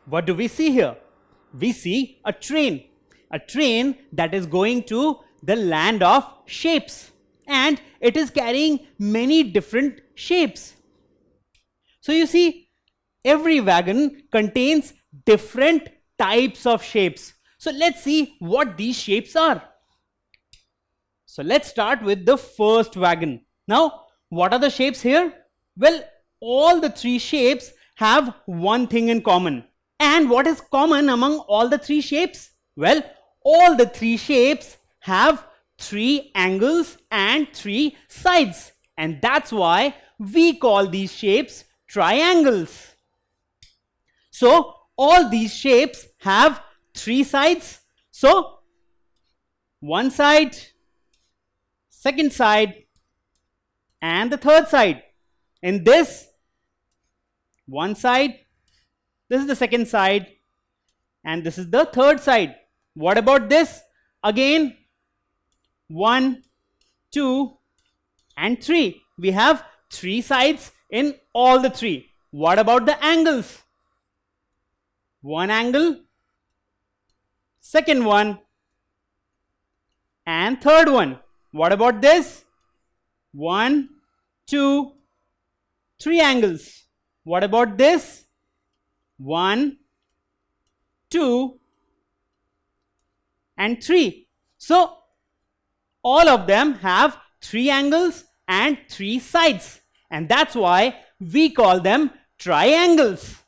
what do we see here? We see a train that is going to the land of shapes, and it is carrying many different shapes. So you see, every wagon contains different types of shapes. So let's see what these shapes are. So let's start with the first wagon. Now, what are the shapes here? Well, all the three shapes have one thing in common. And what is common among all the three shapes? Well, all the three shapes have three angles and three sides. And that's why we call these shapes triangles. So, all these shapes have three sides. So, one side, second side, and the third side. In this, one side, this is the second side, and this is the third side. What about this? Again, 1, 2, and 3. We have three sides in all the three. What about the angles? One angle, second one, and third one. What about this? 1, 2, 3 angles. What about this? 1, 2, and 3. So, all of them have 3 angles and 3 sides. And that's why we call them triangles.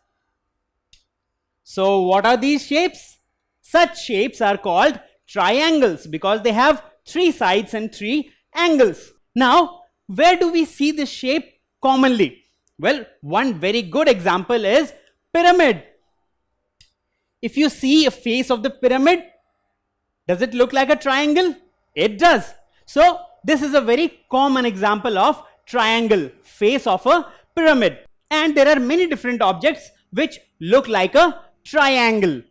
So, what are these shapes? Such shapes are called triangles because they have 3 sides and 3 angles. Now, where do we see this shape commonly? Well, one very good example is pyramid. If you see a face of the pyramid, does it look like a triangle? It does. So, this is a very common example of triangle, face of a pyramid. And there are many different objects which look like a triangle.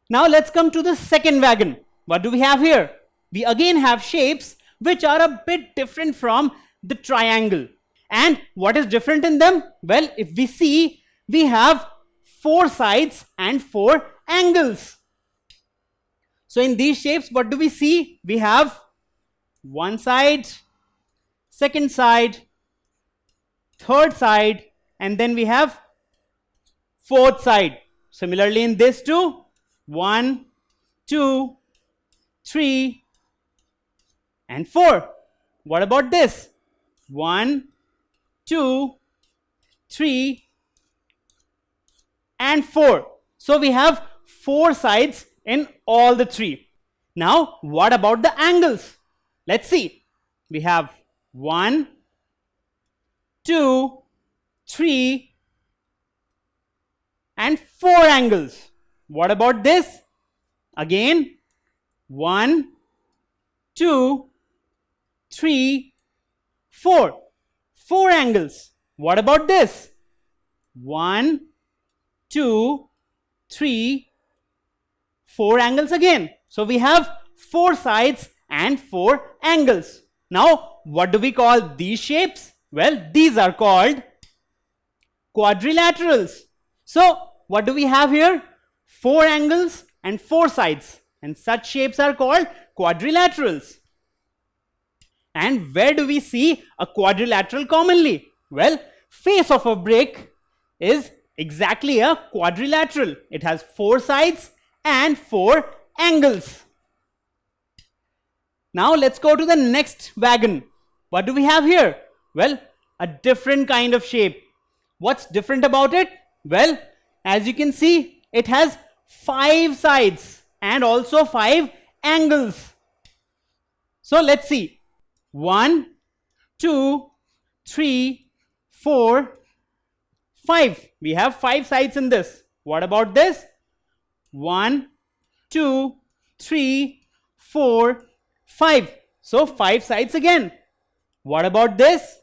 Now, let's come to the second wagon. What do we have here? We again have shapes which are a bit different from the triangle. And what is different in them? Well, if we see, we have 4 sides and 4 angles. So in these shapes, what do we see? We have one side, second side, third side, and then we have fourth side. Similarly in this too, 1, 2, 3, and 4. What about this? 1, 2, 3, and 4. So we have 4 sides in all the 3. Now, what about the angles? Let's see. We have 1, 2, 3, and 4 angles. What about this? Again, 1, 2, 3, 4. 4 angles. What about this? 1, 2, 3, 4 angles again. So we have 4 sides and 4 angles. Now, what do we call these shapes? Well, these are called quadrilaterals. So, what do we have here? 4 angles and 4 sides. And such shapes are called quadrilaterals. And where do we see a quadrilateral commonly? Well, face of a brick is exactly a quadrilateral. It has 4 sides and 4 angles. Now let's go to the next wagon. What do we have here? Well, a different kind of shape. What's different about it? Well, as you can see, it has 5 sides and also 5 angles. So let's see. 1, 2, 3, 4, 5. We have 5 sides in this. What about this? 1, 2, 3, 4, 5. So 5 sides again. What about this?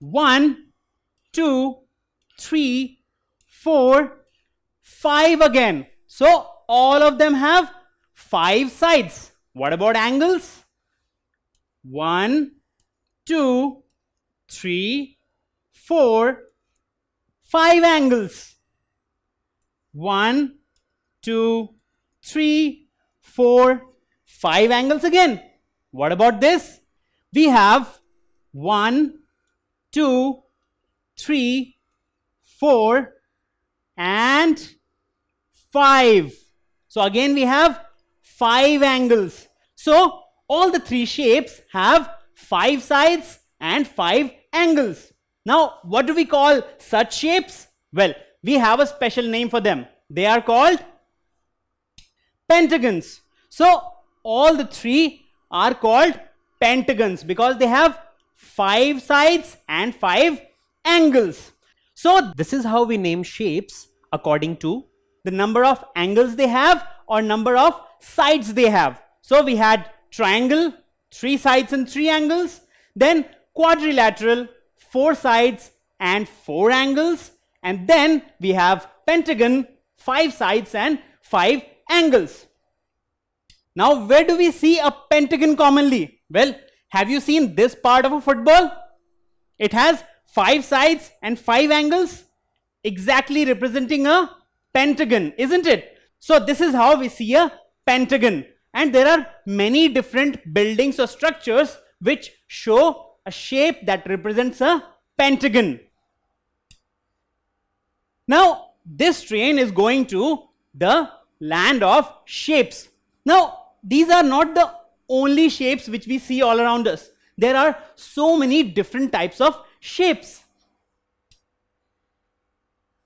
1, 2, 3, 4, 5 again. So all of them have 5 sides. What about angles? 1, 2, 3, 4, 5 angles. 1, 2, 3, 4, 5 angles again. What about this? We have 1, 2, 3, 4 and 5. So again we have 5 angles. So all the 3 shapes have 5 sides and 5 angles. Now what do we call such shapes? Well, we have a special name for them. They are called pentagons. So all the 3 are called pentagons because they have 5 sides and 5 angles. So this is how we name shapes according to the number of angles they have or number of sides they have. So we had triangle, 3 sides and 3 angles, then quadrilateral, 4 sides and 4 angles, and then we have pentagon, 5 sides and 5 angles. Now where do we see a pentagon commonly? Well, have you seen this part of a football? It has 5 sides and 5 angles, exactly representing a pentagon, isn't it? So this is how we see a pentagon, and there are many different buildings or structures which show a shape that represents a pentagon. Now this train is going to the land of shapes. Now these are not the only shapes which we see all around us. There are so many different types of shapes.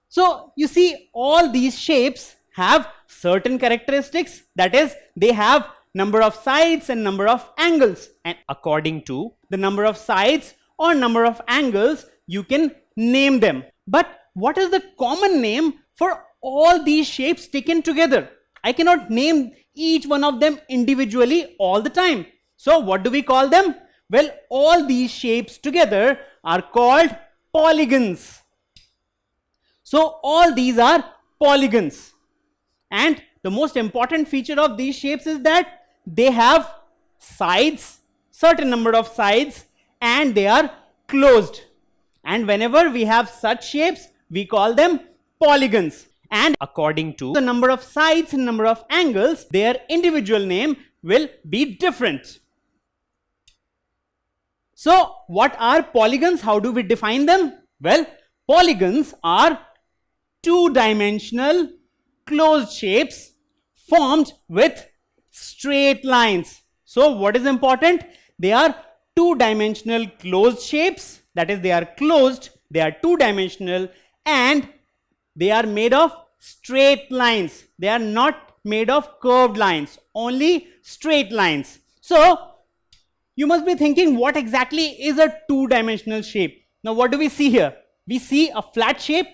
So you see, all these shapes have certain characteristics, that is, they have number of sides and number of angles, and according to the number of sides or number of angles you can name them. But what is the common name for all these shapes taken together? I cannot name each one of them individually all the time. So what do we call them? Well, all these shapes together are called polygons. So all these are polygons, and the most important feature of these shapes is that they have sides, certain number of sides, and they are closed. And whenever we have such shapes, we call them polygons. And according to the number of sides and number of angles, their individual name will be different. So what are polygons? How do we define them? Well, polygons are two-dimensional closed shapes formed with straight lines. So what is important? They are two-dimensional closed shapes, that is, they are closed, they are two-dimensional, and they are made of straight lines. They are not made of curved lines, only straight lines. So you must be thinking, what exactly is a two-dimensional shape? Now what do we see here? We see a flat shape.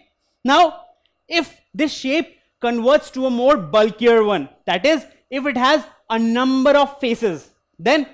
Now if this shape converts to a more bulkier one, that is, if it has a number of faces, then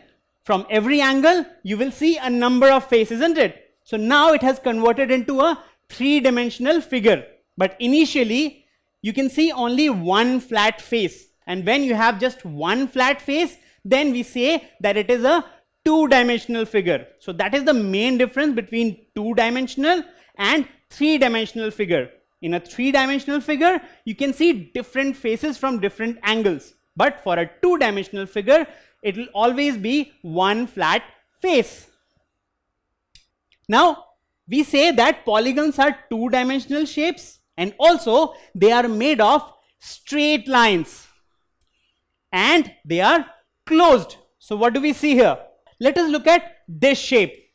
from every angle you will see a number of faces, isn't it? So now it has converted into a three-dimensional figure, but initially you can see only one flat face, and when you have just one flat face, then we say that it is a two-dimensional figure. So that is the main difference between two-dimensional and three-dimensional figure. In a three-dimensional figure, you can see different faces from different angles, but for a two-dimensional figure, it will always be one flat face. Now we say that polygons are two-dimensional shapes, and also they are made of straight lines, and they are closed. So what do we see here? Let us look at this shape.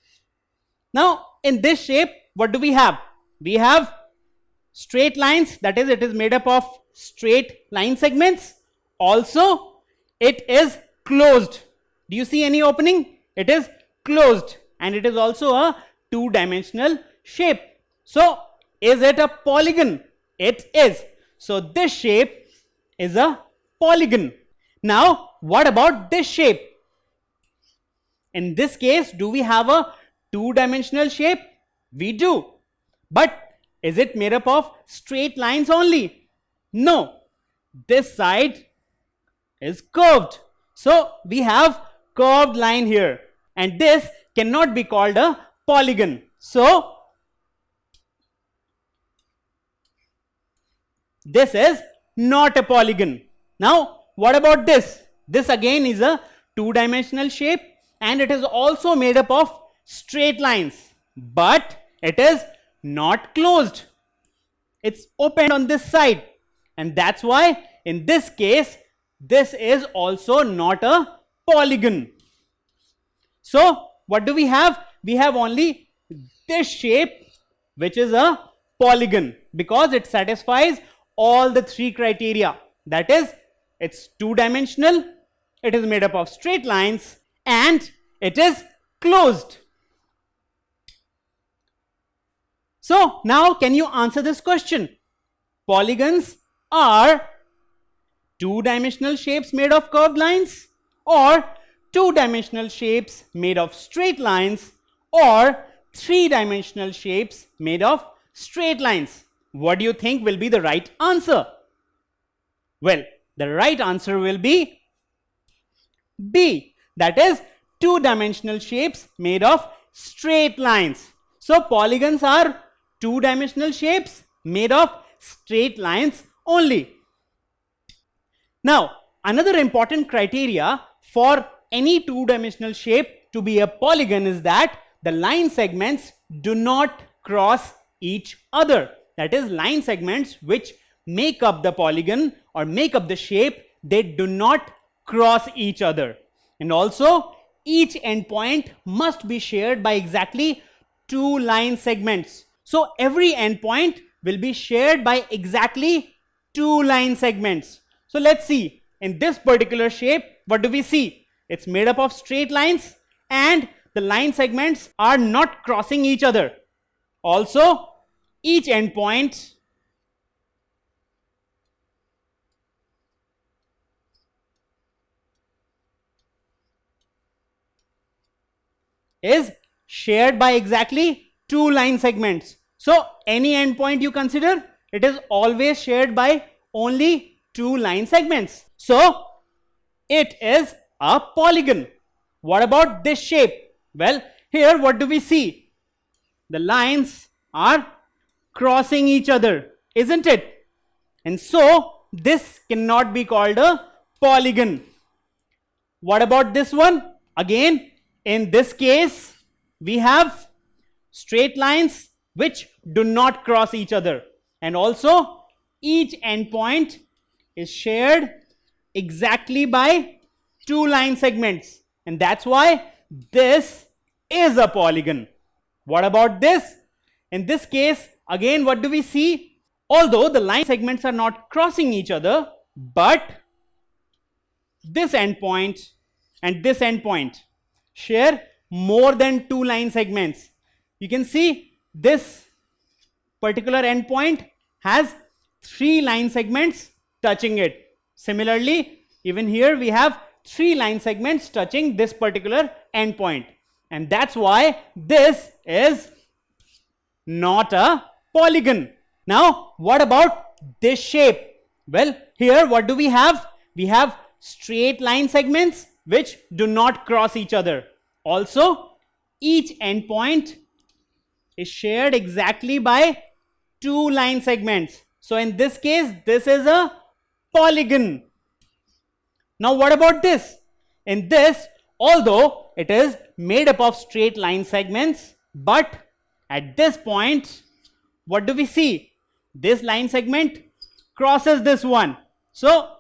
Now in this shape, what do we have? We have straight lines, that is, it is made up of straight line segments. Also it is closed. Do you see any opening? It is closed, and it is also a two-dimensional shape. So is it a polygon? It is. So this shape is a polygon. Now what about this shape? In this case, do we have a two-dimensional shape? We do. But is it made up of straight lines only? No. This side is curved. So we have curved line here, and this cannot be called a polygon. So this is not a polygon. Now, what about this? This again is a two-dimensional shape and it is also made up of straight lines, but it is not closed. It's open on this side, and that's why in this case, this is also not a polygon. So, what do we have? We have only this shape, which is a polygon, because it satisfies all the three criteria. That is, it's two-dimensional, it is made up of straight lines, and it is closed. So, now can you answer this question? Polygons are two-dimensional shapes made of curved lines, or two-dimensional shapes made of straight lines, or three-dimensional shapes made of straight lines? What do you think will be the right answer? Well, the right answer will be B. That is, two-dimensional shapes made of straight lines. So, polygons are two-dimensional shapes made of straight lines only. Now, another important criteria for any two-dimensional shape to be a polygon is that the line segments do not cross each other. That is, line segments which make up the polygon or make up the shape, they do not cross each other. And also, each endpoint must be shared by exactly two line segments. So, every endpoint will be shared by exactly two line segments. So, let's see, in this particular shape, what do we see? It's made up of straight lines and the line segments are not crossing each other. Also, each endpoint is shared by exactly two line segments. So, any endpoint you consider, it is always shared by only two line segments. So, it is a polygon. What about this shape? Well, here what do we see? The lines are crossing each other, isn't it? And so, this cannot be called a polygon. What about this one? Again, in this case, we have straight lines which do not cross each other, and also each endpoint is shared exactly by two line segments, and that's why this is a polygon. What about this? In this case, again, what do we see? Although the line segments are not crossing each other, but this endpoint and this endpoint share more than two line segments. You can see this particular endpoint has three line segments touching it. Similarly, even here we have three line segments touching this particular endpoint, and that's why this is not a polygon. Now, what about this shape? Well, here what do we have? We have straight line segments which do not cross each other. Also, each endpoint is shared exactly by two line segments. So, in this case, this is a polygon. Now, what about this? In this, although it is made up of straight line segments, but at this point, what do we see? This line segment crosses this one. So,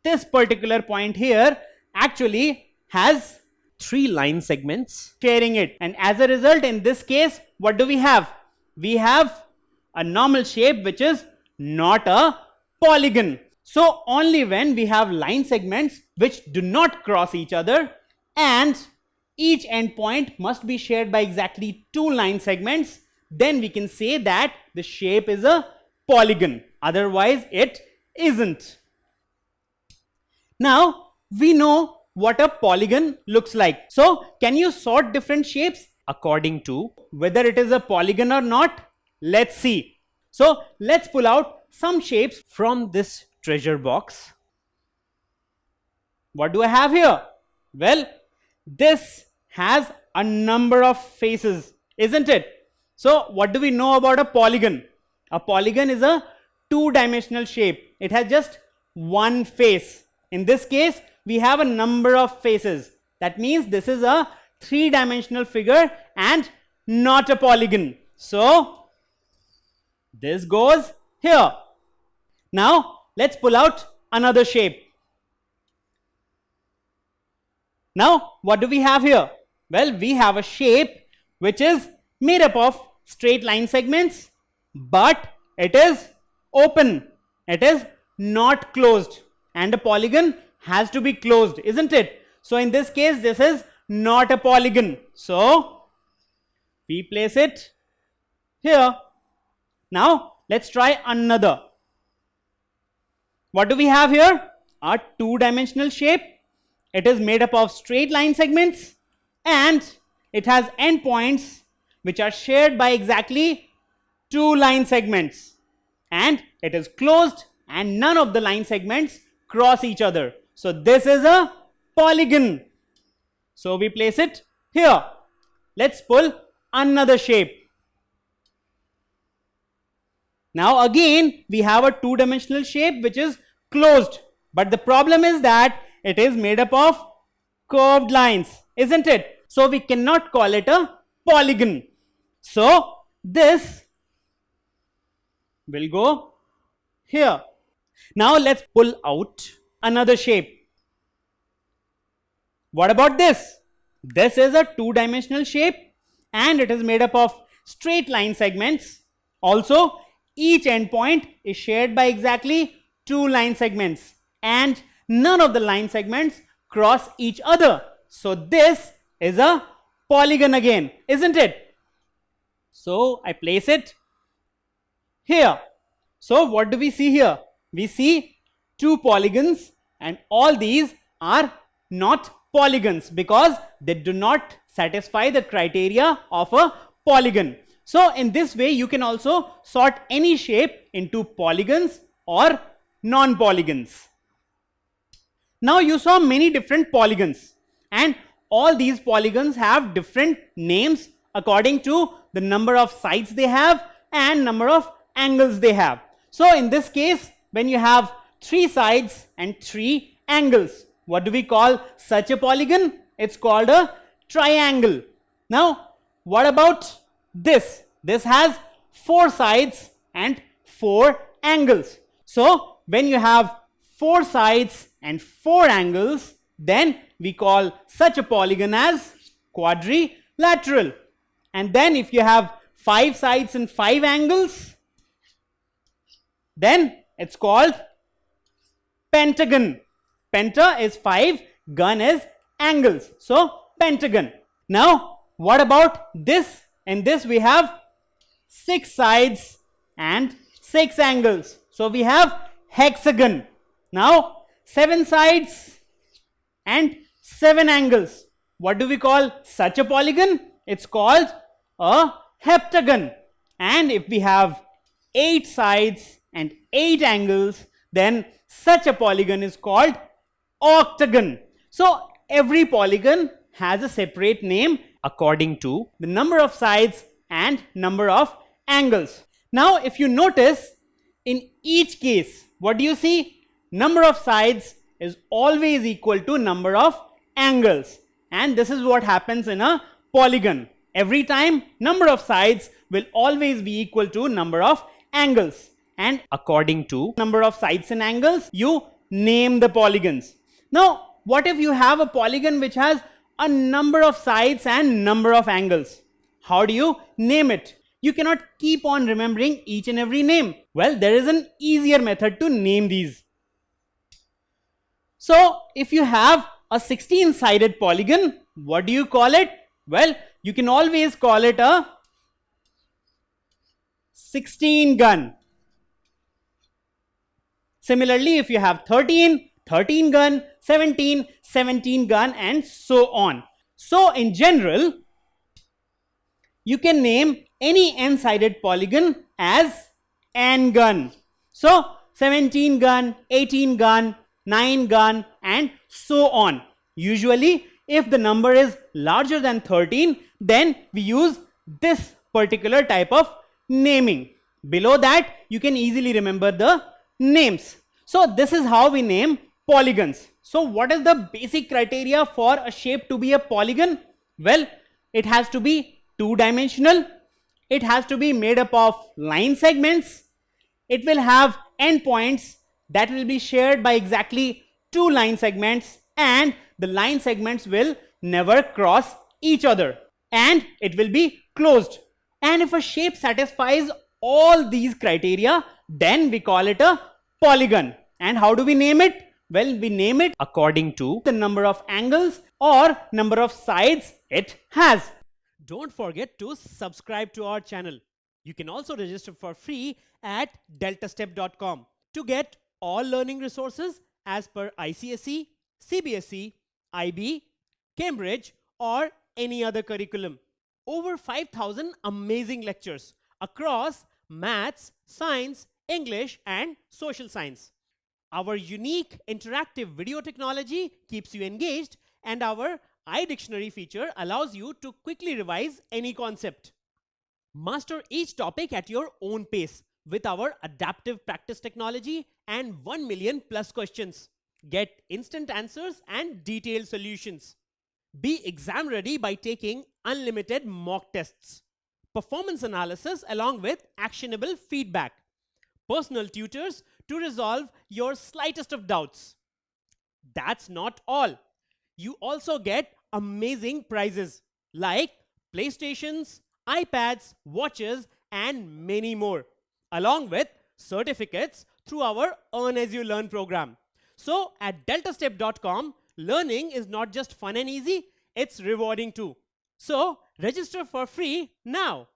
this particular point here actually has three line segments sharing it, and as a result, in this case, what do we have? We have a normal shape which is not a polygon. So, only when we have line segments which do not cross each other and each endpoint must be shared by exactly two line segments, then we can say that the shape is a polygon. Otherwise, it isn't. Now, we know what a polygon looks like. So, can you sort different shapes according to whether it is a polygon or not? Let's see. So, let's pull out some shapes from this treasure box. What do I have here? Well, this has a number of faces, isn't it? So, what do we know about a polygon? A polygon is a two-dimensional shape. It has just one face. In this case, we have a number of faces. That means this is a three-dimensional figure and not a polygon. So this goes here. Now let's pull out another shape. Now what do we have here? Well, we have a shape which is made up of straight line segments, but it is open. It is not closed, and a polygon has to be closed, isn't it? So in this case, this is not a polygon. So we place it here. Now let's try another. What do we have here? A two-dimensional shape. It is made up of straight line segments and it has endpoints which are shared by exactly two line segments, and it is closed and none of the line segments cross each other. So this is a polygon. So we place it here. Let's pull another shape. Now again we have a two-dimensional shape which is closed, but the problem is that it is made up of curved lines, isn't it? So we cannot call it a polygon. So this will go here. Now let's pull out another shape. What about this? This is a two-dimensional shape and it is made up of straight line segments. Also, each endpoint is shared by exactly two line segments and none of the line segments cross each other. So this is a polygon again, isn't it? So I place it here. So what do we see here? We see two polygons, and all these are not polygons because they do not satisfy the criteria of a polygon. So in this way you can also sort any shape into polygons or non-polygons. Now you saw many different polygons, and all these polygons have different names according to the number of sides they have and number of angles they have. So in this case, when you have three sides and three angles, what do we call such a polygon? It's called a triangle. Now what about this? This has four sides and four angles. So when you have four sides and four angles, then we call such a polygon as quadrilateral. And then if you have five sides and five angles, then it's called pentagon. Penta is five, gun is angles. So pentagon. Now what about this? In this we have six sides and six angles. So we have hexagon. Now seven sides and seven angles. What do we call such a polygon? It's called a heptagon. And if we have eight sides and eight angles, then such a polygon is called octagon. So every polygon has a separate name according to the number of sides and number of angles. Now if you notice, in each case, what do you see? Number of sides is always equal to number of angles, and this is what happens in a polygon. Every time number of sides will always be equal to number of angles, and according to number of sides and angles you name the polygons. Now what if you have a polygon which has a number of sides and number of angles? How do you name it? You cannot keep on remembering each and every name. Well, there is an easier method to name these. So if you have a 16-sided polygon, what do you call it? Well, you can always call it a 16 gun. Similarly, if you have 13, 13 gun, 17, 17 gun, and so on. So in general, you can name any n-sided polygon as n gun. So 17 gun, 18 gun, 9 gun, and so on. Usually if the number is larger than 13, then we use this particular type of naming. Below that, you can easily remember the names. So this is how we name polygons. So what is the basic criteria for a shape to be a polygon? Well, it has to be two-dimensional. It has to be made up of line segments. It will have endpoints that will be shared by exactly two line segments, and the line segments will never cross each other, and it will be closed. And if a shape satisfies all these criteria, then we call it a polygon. And how do we name it? Well, we name it according to the number of angles or number of sides it has. Don't forget to subscribe to our channel. You can also register for free at deltastep.com to get all learning resources as per ICSE, CBSE, IB, Cambridge, or any other curriculum. Over 5,000 amazing lectures across maths, science, English, and social science. Our unique interactive video technology keeps you engaged, and our iDictionary feature allows you to quickly revise any concept. Master each topic at your own pace with our adaptive practice technology and 1 million plus questions. Get instant answers and detailed solutions. Be exam ready by taking unlimited mock tests, performance analysis along with actionable feedback, personal tutors to resolve your slightest of doubts. That's not all. You also get amazing prizes like PlayStations, iPads, watches, and many more, along with certificates through our Earn As You Learn program. So at deltastep.com, learning is not just fun and easy, it's rewarding too. So register for free now.